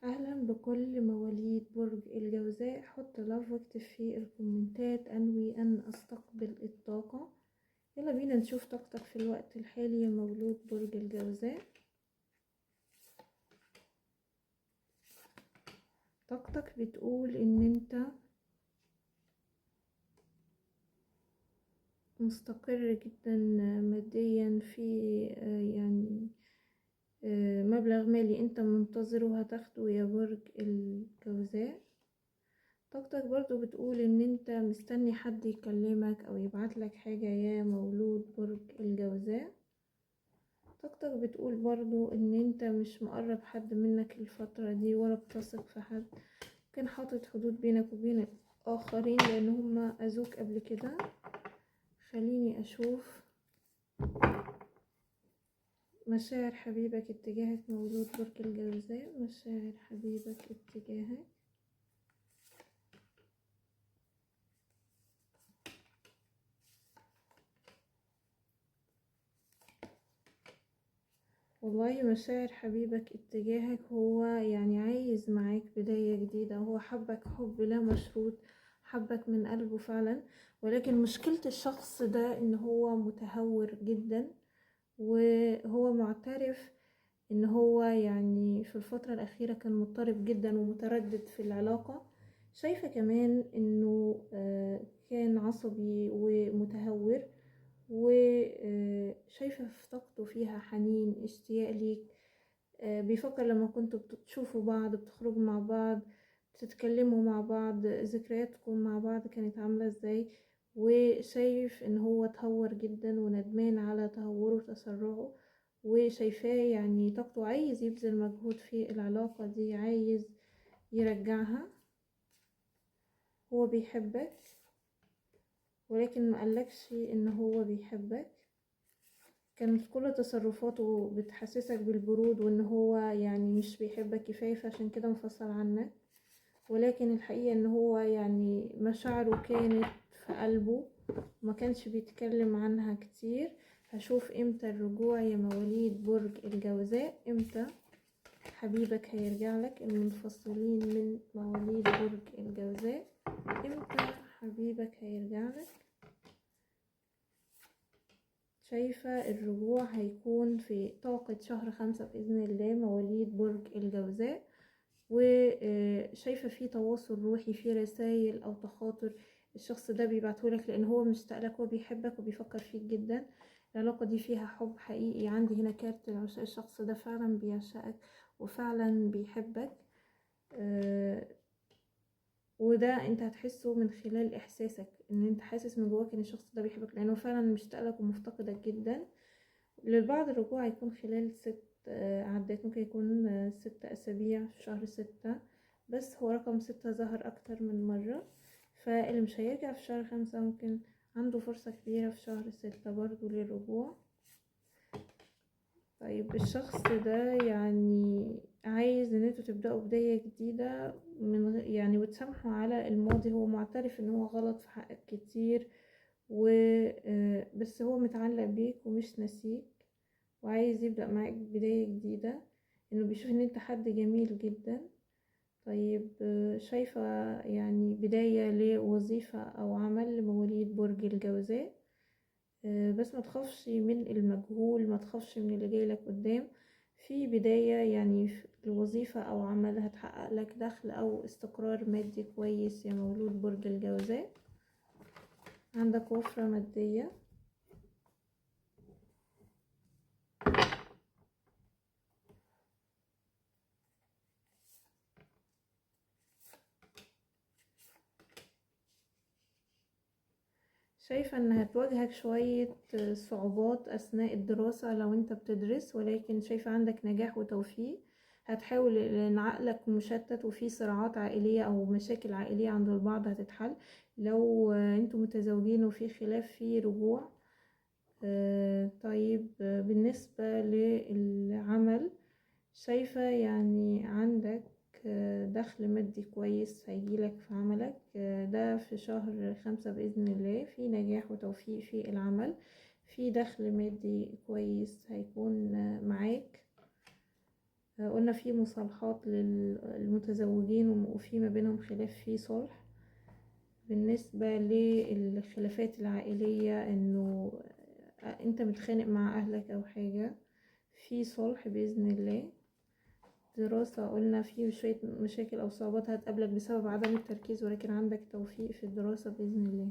اهلا بكل مواليد برج الجوزاء. حط لاف واكتب في الكومنتات انوي ان استقبل الطاقة. يلا بينا نشوف طاقتك في الوقت الحالي يا مولود برج الجوزاء. طاقتك بتقول ان انت مستقر جدا ماديا في يعني مبلغ مالي انت منتظره هتاخده يا برج الجوزاء. طاقتك برضو بتقول ان انت مستني حد يكلمك او يبعتلك حاجة يا مولود برج الجوزاء. طاقتك بتقول برضو ان انت مش مقرب حد منك الفترة دي ولا بتثق في حد، كان حاطط حدود بينك وبين الاخرين لان هما اذوك قبل كده. خليني اشوف مشاعر حبيبك اتجاهك مولود برج الجوزاء. مشاعر حبيبك اتجاهك. والله مشاعر حبيبك اتجاهك هو يعني عايز معاك بداية جديدة، هو حبك حب لا مشروط، حبك من قلبه فعلا. ولكن مشكلة الشخص ده ان هو متهور جدا، وهو معترف ان هو يعني في الفترة الأخيرة كان مضطرب جدا ومتردد في العلاقة. شايفة كمان انه كان عصبي ومتهور، وشايفة في طاقته فيها حنين اشتياق ليك. بيفكر لما كنتوا بتشوفوا بعض، بتخرجوا مع بعض، بتتكلموا مع بعض، ذكرياتكم مع بعض كانت عاملة ازاي. وشايف ان هو تهور جدا وندمان على تهوره وتسرعه، وشايفاه يعني طاقته عايز يبذل مجهود في العلاقة دي، عايز يرجعها. هو بيحبك ولكن مقالكش ان هو بيحبك. كانت كل تصرفاته بتحسسك بالبرود وان هو يعني مش بيحبك كفاية، فعشان كده انفصل عنك. ولكن الحقيقة ان هو يعني مشاعره كانت في قلبه وما كانش بيتكلم عنها كتير. هشوف امتى الرجوع يا مواليد برج الجوزاء، امتى حبيبك هيرجع لك. المنفصلين من مواليد برج الجوزاء، امتى حبيبك هيرجع لك؟ شايفة الرجوع هيكون في طاقة شهر 5 بإذن الله مواليد برج الجوزاء. وشايفة في تواصل روحي، في رسائل أو تخاطر الشخص ده بيبعتهولك لأن هو مشتاقلك وبيحبك وبيفكر فيك جدا. العلاقة دي فيها حب حقيقي. عندي هنا كارت العشاق، الشخص ده فعلا بيعشقك وفعلا بيحبك. وده انت هتحسه من خلال احساسك، ان انت حاسس من جواك ان الشخص ده بيحبك لانه فعلا مشتاقلك ومفتقدك جدا. للبعض الرجوع هيكون خلال 6 عدات، ممكن يكون 6 أسابيع في شهر 6، بس هو رقم 6 ظهر أكتر من مرة. فاللي مش هيرجع في شهر 5 ممكن عنده فرصة كبيرة في شهر 6 برضو للرجوع. طيب الشخص ده يعني عايز ان انتوا تبدأوا بداية جديدة من يعني وتسامحوا على الماضي. هو معترف ان هو غلط في حقك كتير، بس هو متعلق بيك ومش ناسيك وعايز يبدأ معاك بداية جديدة، انه بيشوف ان انت حد جميل جدا. طيب شايفة يعني بداية لوظيفة او عمل لمواليد برج الجوزاء. بس ما تخافش من المجهول، ما تخافش من اللي جاي لك قدام. في بداية يعني في الوظيفة او عمل هتحقق لك دخل او استقرار مادي كويس يا مولود برج الجوزاء. عندك وفرة مادية. شايفة ان هتواجهك شوية صعوبات اثناء الدراسة لو انت بتدرس، ولكن شايفة عندك نجاح وتوفيق. هتحاول ان عقلك مشتت وفي صراعات عائلية او مشاكل عائلية عند البعض هتتحل. لو انتوا متزوجين وفي خلاف في رجوع. طيب بالنسبة للعمل، شايفة يعني عندك دخل مادي كويس هيجيلك في عملك. ده في شهر 5 بإذن الله في نجاح وتوفيق في العمل، في دخل مادي كويس هيكون معاك. قلنا في مصالحات للمتزوجين وفي ما بينهم خلاف في صلح. بالنسبة للخلافات العائلية انه انت متخانق مع اهلك او حاجة، في صلح بإذن الله. دراسة قلنا في شوية مشاكل او صعوبات هتقابلك بسبب عدم التركيز، ولكن عندك توفيق في الدراسة بإذن الله.